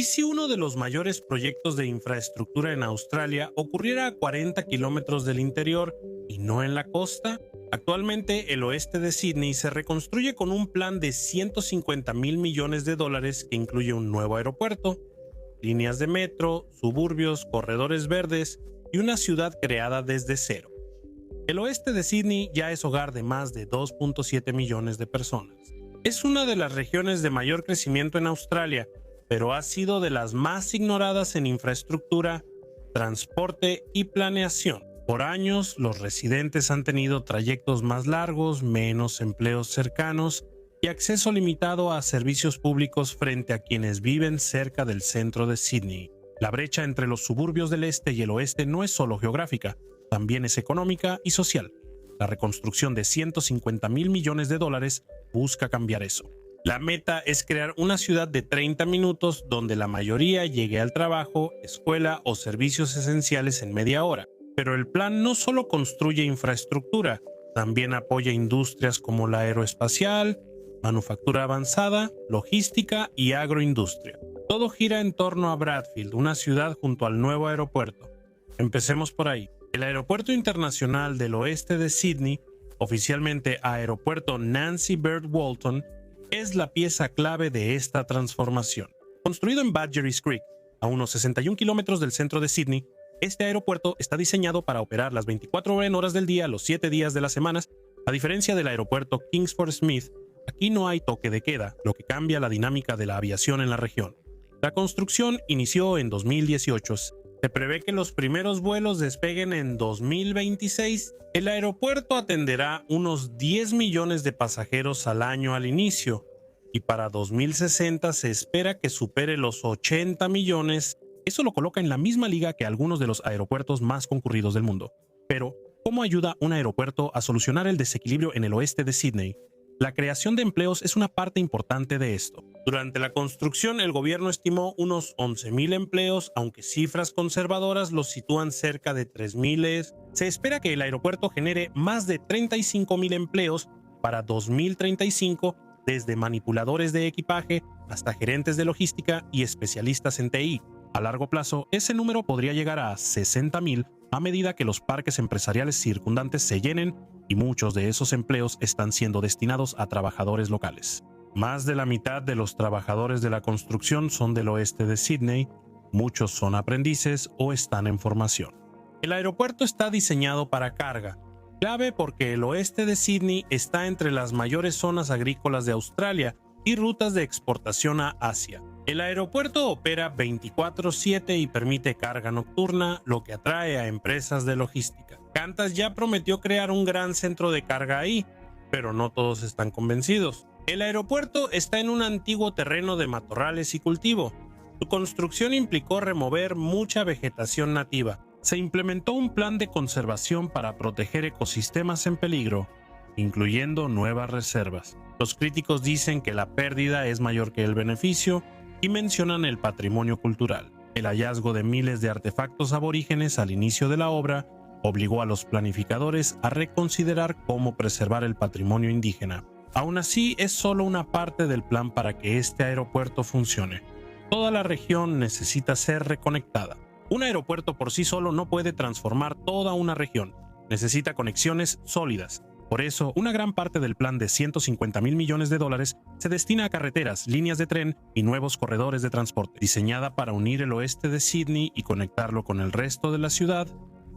si uno de los mayores proyectos de infraestructura en Australia ocurriera a 40 kilómetros del interior y no en la costa? Actualmente, el oeste de Sydney se reconstruye con un plan de 150.000 millones de dólares que incluye un nuevo aeropuerto, líneas de metro, suburbios, corredores verdes y una ciudad creada desde cero. El oeste de Sydney ya es hogar de más de 2.7 millones de personas. Es una de las regiones de mayor crecimiento en Australia, pero ha sido de las más ignoradas en infraestructura, transporte y planeación. Por años, los residentes han tenido trayectos más largos, menos empleos cercanos y acceso limitado a servicios públicos frente a quienes viven cerca del centro de Sydney. La brecha entre los suburbios del este y el oeste no es solo geográfica, también es económica y social. La reconstrucción de 150.000 millones de dólares busca cambiar eso. La meta es crear una ciudad de 30 minutos donde la mayoría llegue al trabajo, escuela o servicios esenciales en media hora. Pero el plan no solo construye infraestructura, también apoya industrias como la aeroespacial, manufactura avanzada, logística y agroindustria. Todo gira en torno a Bradfield, una ciudad junto al nuevo aeropuerto. Empecemos por ahí. El Aeropuerto Internacional del Oeste de Sydney, oficialmente Aeropuerto Nancy Bird Walton, es la pieza clave de esta transformación. Construido en Badgerys Creek, a unos 61 kilómetros del centro de Sydney, este aeropuerto está diseñado para operar las 24 horas del día, los 7 días de las semanas. A diferencia del aeropuerto Kingsford Smith, aquí no hay toque de queda, lo que cambia la dinámica de la aviación en la región. La construcción inició en 2018. Se prevé que los primeros vuelos despeguen en 2026. El aeropuerto atenderá unos 10 millones de pasajeros al año al inicio, y para 2060 se espera que supere los 80 millones. Eso lo coloca en la misma liga que algunos de los aeropuertos más concurridos del mundo. Pero, ¿cómo ayuda un aeropuerto a solucionar el desequilibrio en el oeste de Sydney? La creación de empleos es una parte importante de esto. Durante la construcción, el gobierno estimó unos 11.000 empleos, aunque cifras conservadoras los sitúan cerca de 3.000. Se espera que el aeropuerto genere más de 35.000 empleos para 2035, desde manipuladores de equipaje hasta gerentes de logística y especialistas en TI. A largo plazo, ese número podría llegar a 60.000 a medida que los parques empresariales circundantes se llenen y muchos de esos empleos están siendo destinados a trabajadores locales. Más de la mitad de los trabajadores de la construcción son del oeste de Sydney, muchos son aprendices o están en formación. El aeropuerto está diseñado para carga, clave porque el oeste de Sydney está entre las mayores zonas agrícolas de Australia y rutas de exportación a Asia. El aeropuerto opera 24/7 y permite carga nocturna, lo que atrae a empresas de logística. Qantas ya prometió crear un gran centro de carga ahí, pero no todos están convencidos. El aeropuerto está en un antiguo terreno de matorrales y cultivo. Su construcción implicó remover mucha vegetación nativa. Se implementó un plan de conservación para proteger ecosistemas en peligro, incluyendo nuevas reservas. Los críticos dicen que la pérdida es mayor que el beneficio y mencionan el patrimonio cultural. El hallazgo de miles de artefactos aborígenes al inicio de la obra obligó a los planificadores a reconsiderar cómo preservar el patrimonio indígena. Aún así, es solo una parte del plan para que este aeropuerto funcione. Toda la región necesita ser reconectada. Un aeropuerto por sí solo no puede transformar toda una región. Necesita conexiones sólidas. Por eso, una gran parte del plan de 150.000 millones de dólares se destina a carreteras, líneas de tren y nuevos corredores de transporte. Diseñada para unir el oeste de Sydney y conectarlo con el resto de la ciudad,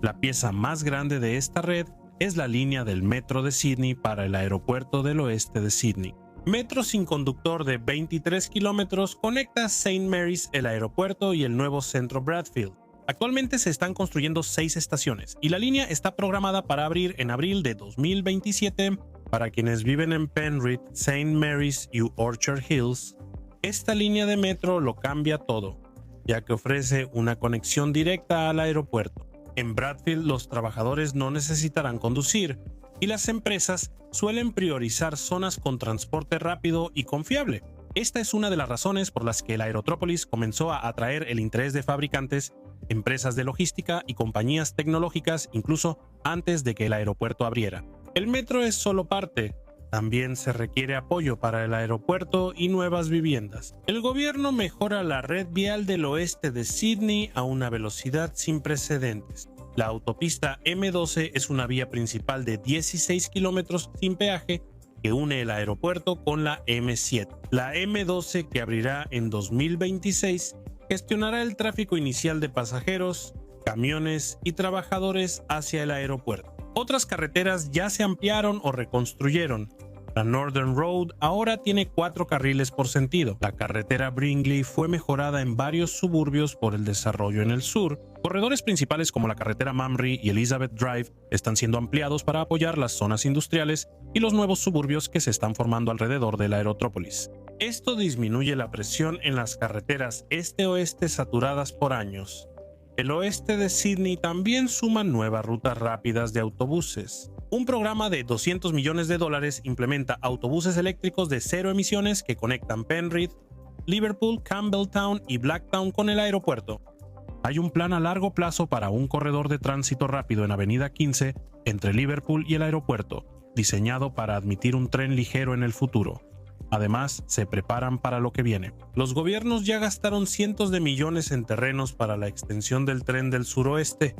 la pieza más grande de esta red es la línea del metro de Sydney para el aeropuerto del oeste de Sydney. Metro sin conductor de 23 kilómetros conecta St. Mary's, el aeropuerto y el nuevo centro Bradfield. Actualmente se están construyendo 6 estaciones y la línea está programada para abrir en abril de 2027 para quienes viven en Penrith, St. Mary's y Orchard Hills. Esta línea de metro lo cambia todo, ya que ofrece una conexión directa al aeropuerto. En Bradfield los trabajadores no necesitarán conducir y las empresas suelen priorizar zonas con transporte rápido y confiable. Esta es una de las razones por las que el Aerótropolis comenzó a atraer el interés de fabricantes, empresas de logística y compañías tecnológicas incluso antes de que el aeropuerto abriera. El metro es solo parte. También se requiere apoyo para el aeropuerto y nuevas viviendas. El gobierno mejora la red vial del oeste de Sídney a una velocidad sin precedentes. La autopista M12 es una vía principal de 16 kilómetros sin peaje que une el aeropuerto con la M7. La M12, que abrirá en 2026, gestionará el tráfico inicial de pasajeros, camiones y trabajadores hacia el aeropuerto. Otras carreteras ya se ampliaron o reconstruyeron. La Northern Road ahora tiene 4 carriles por sentido. La carretera Bringley fue mejorada en varios suburbios por el desarrollo en el sur. Corredores principales como la carretera Mamre y Elizabeth Drive están siendo ampliados para apoyar las zonas industriales y los nuevos suburbios que se están formando alrededor de la Aerótropolis. Esto disminuye la presión en las carreteras este-oeste saturadas por años. El oeste de Sídney también suma nuevas rutas rápidas de autobuses. Un programa de $200 millones implementa autobuses eléctricos de cero emisiones que conectan Penrith, Liverpool, Campbelltown y Blacktown con el aeropuerto. Hay un plan a largo plazo para un corredor de tránsito rápido en Avenida 15 entre Liverpool y el aeropuerto, diseñado para admitir un tren ligero en el futuro. Además, se preparan para lo que viene. Los gobiernos ya gastaron cientos de millones en terrenos para la extensión del tren del suroeste,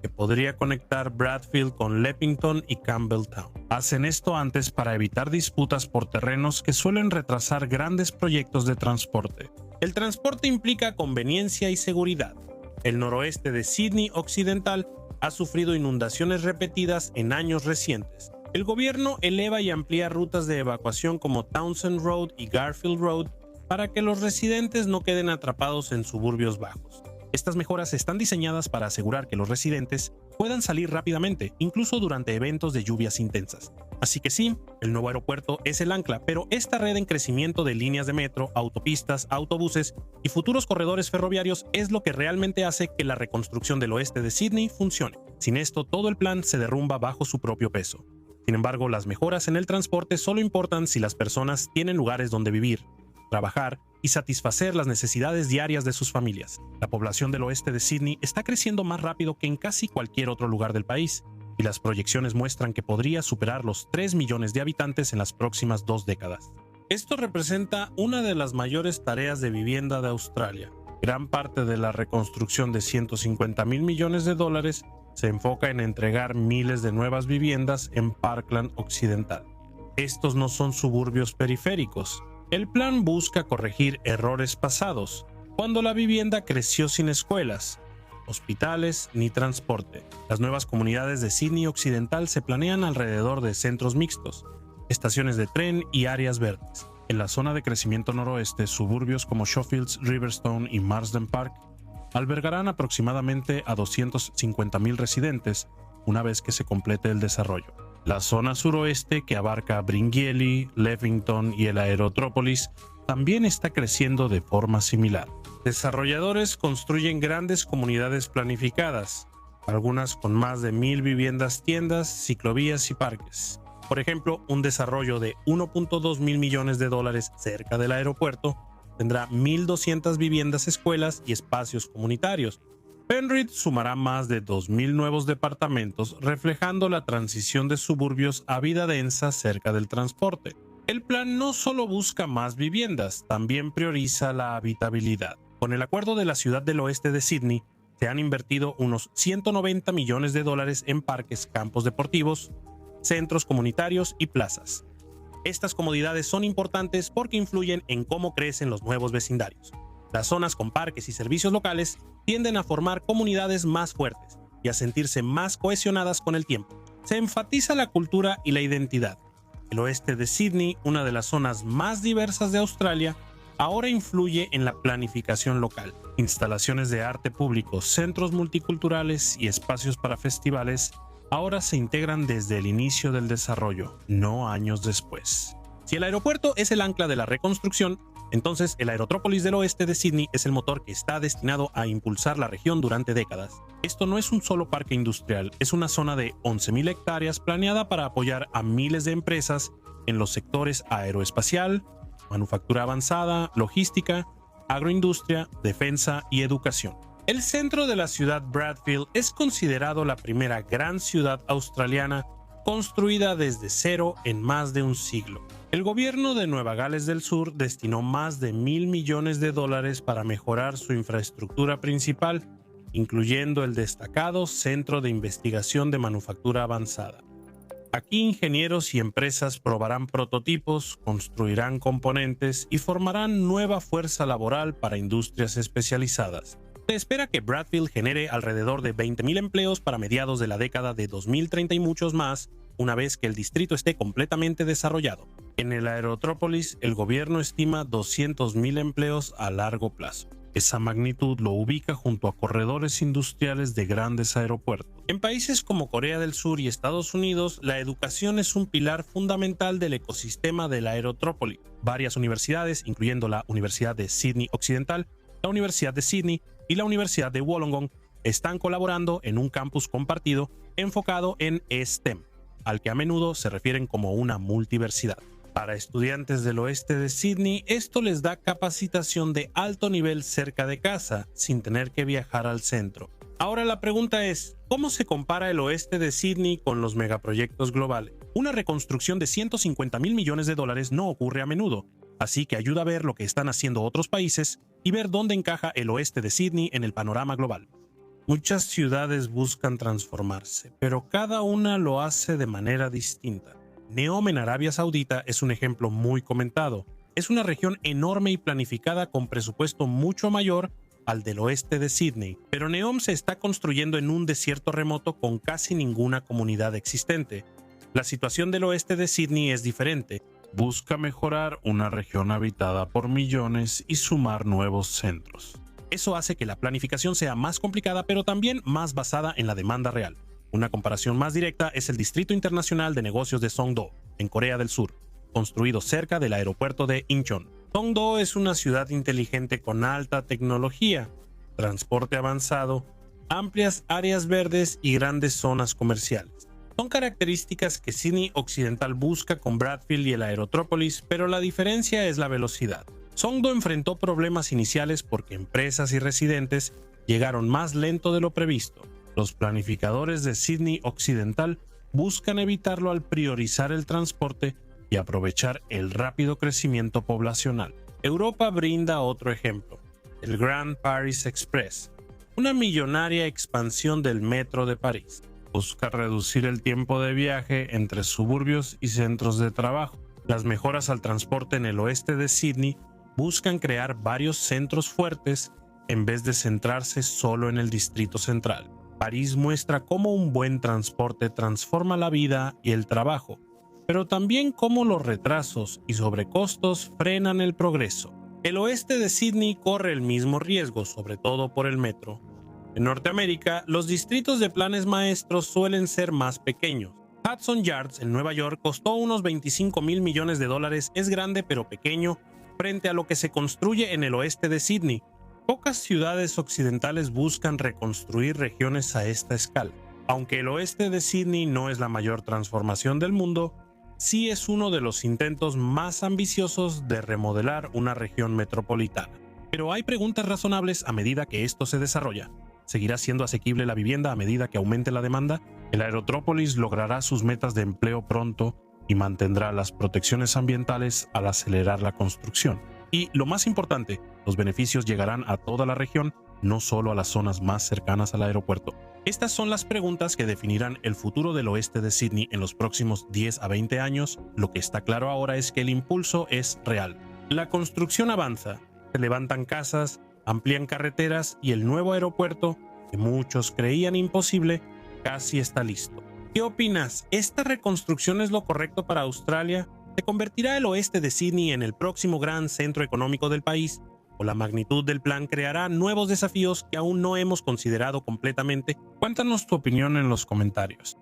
que podría conectar Bradfield con Leppington y Campbelltown. Hacen esto antes para evitar disputas por terrenos que suelen retrasar grandes proyectos de transporte. El transporte implica conveniencia y seguridad. El noroeste de Sídney Occidental ha sufrido inundaciones repetidas en años recientes. El gobierno eleva y amplía rutas de evacuación como Townsend Road y Garfield Road para que los residentes no queden atrapados en suburbios bajos. Estas mejoras están diseñadas para asegurar que los residentes puedan salir rápidamente, incluso durante eventos de lluvias intensas. Así que sí, el nuevo aeropuerto es el ancla, pero esta red en crecimiento de líneas de metro, autopistas, autobuses y futuros corredores ferroviarios es lo que realmente hace que la reconstrucción del oeste de Sídney funcione. Sin esto, todo el plan se derrumba bajo su propio peso. Sin embargo, las mejoras en el transporte solo importan si las personas tienen lugares donde vivir, trabajar y satisfacer las necesidades diarias de sus familias. La población del oeste de Sídney está creciendo más rápido que en casi cualquier otro lugar del país, y las proyecciones muestran que podría superar los 3 millones de habitantes en las próximas 2 décadas. Esto representa una de las mayores tareas de vivienda de Australia. Gran parte de la reconstrucción de $150 mil millones se enfoca en entregar miles de nuevas viviendas en Parkland Occidental. Estos no son suburbios periféricos. El plan busca corregir errores pasados, cuando la vivienda creció sin escuelas, hospitales ni transporte. Las nuevas comunidades de Sídney Occidental se planean alrededor de centros mixtos, estaciones de tren y áreas verdes. En la zona de crecimiento noroeste, suburbios como Showfields, Riverstone y Marsden Park albergarán aproximadamente a 250,000 residentes una vez que se complete el desarrollo. La zona suroeste, que abarca Bringelly, Leppington y el Aerótropolis, también está creciendo de forma similar. Desarrolladores construyen grandes comunidades planificadas, algunas con más de 1,000 viviendas, tiendas, ciclovías y parques. Por ejemplo, un desarrollo de $1.2 mil millones cerca del aeropuerto tendrá 1,200 viviendas, escuelas y espacios comunitarios. Penrith sumará más de 2,000 nuevos departamentos, reflejando la transición de suburbios a vida densa cerca del transporte. El plan no solo busca más viviendas, también prioriza la habitabilidad. Con el acuerdo de la ciudad del oeste de Sídney, se han invertido unos $190 millones en parques, campos deportivos, centros comunitarios y plazas. Estas comodidades son importantes porque influyen en cómo crecen los nuevos vecindarios. Las zonas con parques y servicios locales tienden a formar comunidades más fuertes y a sentirse más cohesionadas con el tiempo. Se enfatiza la cultura y la identidad. El oeste de Sídney, una de las zonas más diversas de Australia, ahora influye en la planificación local. Instalaciones de arte público, centros multiculturales y espacios para festivales ahora se integran desde el inicio del desarrollo, no años después. Si el aeropuerto es el ancla de la reconstrucción, entonces el Aerótropolis del oeste de Sídney es el motor que está destinado a impulsar la región durante décadas. Esto no es un solo parque industrial, es una zona de 11,000 hectáreas planeada para apoyar a miles de empresas en los sectores aeroespacial, manufactura avanzada, logística, agroindustria, defensa y educación. El centro de la ciudad Bradfield es considerado la primera gran ciudad australiana construida desde cero en más de un siglo. El gobierno de Nueva Gales del Sur destinó más de $1.000 millones para mejorar su infraestructura principal, incluyendo el destacado Centro de Investigación de Manufactura Avanzada. Aquí ingenieros y empresas probarán prototipos, construirán componentes y formarán nueva fuerza laboral para industrias especializadas. Se espera que Bradfield genere alrededor de 20.000 empleos para mediados de la década de 2030 y muchos más, una vez que el distrito esté completamente desarrollado. En el Aerótropolis, el gobierno estima 200.000 empleos a largo plazo. Esa magnitud lo ubica junto a corredores industriales de grandes aeropuertos. En países como Corea del Sur y Estados Unidos, la educación es un pilar fundamental del ecosistema del Aerótropolis. Varias universidades, incluyendo la Universidad de Sydney Occidental, la Universidad de Sydney y la Universidad de Wollongong, están colaborando en un campus compartido enfocado en STEM, al que a menudo se refieren como una multiversidad. Para estudiantes del oeste de Sydney, esto les da capacitación de alto nivel cerca de casa, sin tener que viajar al centro. Ahora la pregunta es, ¿cómo se compara el oeste de Sydney con los megaproyectos globales? Una reconstrucción de $150.000 millones no ocurre a menudo, así que ayuda a ver lo que están haciendo otros países y ver dónde encaja el oeste de Sydney en el panorama global. Muchas ciudades buscan transformarse, pero cada una lo hace de manera distinta. Neom en Arabia Saudita es un ejemplo muy comentado. Es una región enorme y planificada con presupuesto mucho mayor al del oeste de Sydney, pero Neom se está construyendo en un desierto remoto con casi ninguna comunidad existente. La situación del oeste de Sydney es diferente. Busca mejorar una región habitada por millones y sumar nuevos centros. Eso hace que la planificación sea más complicada, pero también más basada en la demanda real. Una comparación más directa es el Distrito Internacional de Negocios de Songdo, en Corea del Sur, construido cerca del aeropuerto de Incheon. Songdo es una ciudad inteligente con alta tecnología, transporte avanzado, amplias áreas verdes y grandes zonas comerciales. Son características que Sydney Occidental busca con Bradfield y el Aerótropolis, pero la diferencia es la velocidad. Songdo enfrentó problemas iniciales porque empresas y residentes llegaron más lento de lo previsto. Los planificadores de Sydney Occidental buscan evitarlo al priorizar el transporte y aprovechar el rápido crecimiento poblacional. Europa brinda otro ejemplo, el Grand Paris Express, una millonaria expansión del metro de París. Busca reducir el tiempo de viaje entre suburbios y centros de trabajo. Las mejoras al transporte en el oeste de Sydney buscan crear varios centros fuertes en vez de centrarse solo en el distrito central. París muestra cómo un buen transporte transforma la vida y el trabajo, pero también cómo los retrasos y sobrecostos frenan el progreso. El oeste de Sydney corre el mismo riesgo, sobre todo por el metro. En Norteamérica, los distritos de planes maestros suelen ser más pequeños. Hudson Yards en Nueva York costó unos $25.000 millones, es grande pero pequeño frente a lo que se construye en el oeste de Sydney. Pocas ciudades occidentales buscan reconstruir regiones a esta escala. Aunque el oeste de Sydney no es la mayor transformación del mundo, sí es uno de los intentos más ambiciosos de remodelar una región metropolitana. Pero hay preguntas razonables a medida que esto se desarrolla. ¿Seguirá siendo asequible la vivienda a medida que aumente la demanda? ¿El Aerótropolis logrará sus metas de empleo pronto y mantendrá las protecciones ambientales al acelerar la construcción? Y lo más importante, los beneficios llegarán a toda la región, no solo a las zonas más cercanas al aeropuerto. Estas son las preguntas que definirán el futuro del oeste de Sydney en los próximos 10 a 20 años. Lo que está claro ahora es que el impulso es real. La construcción avanza, se levantan casas, amplían carreteras y el nuevo aeropuerto, que muchos creían imposible, casi está listo. ¿Qué opinas? ¿Esta reconstrucción es lo correcto para Australia? ¿Se convertirá el oeste de Sydney en el próximo gran centro económico del país? ¿O la magnitud del plan creará nuevos desafíos que aún no hemos considerado completamente? Cuéntanos tu opinión en los comentarios.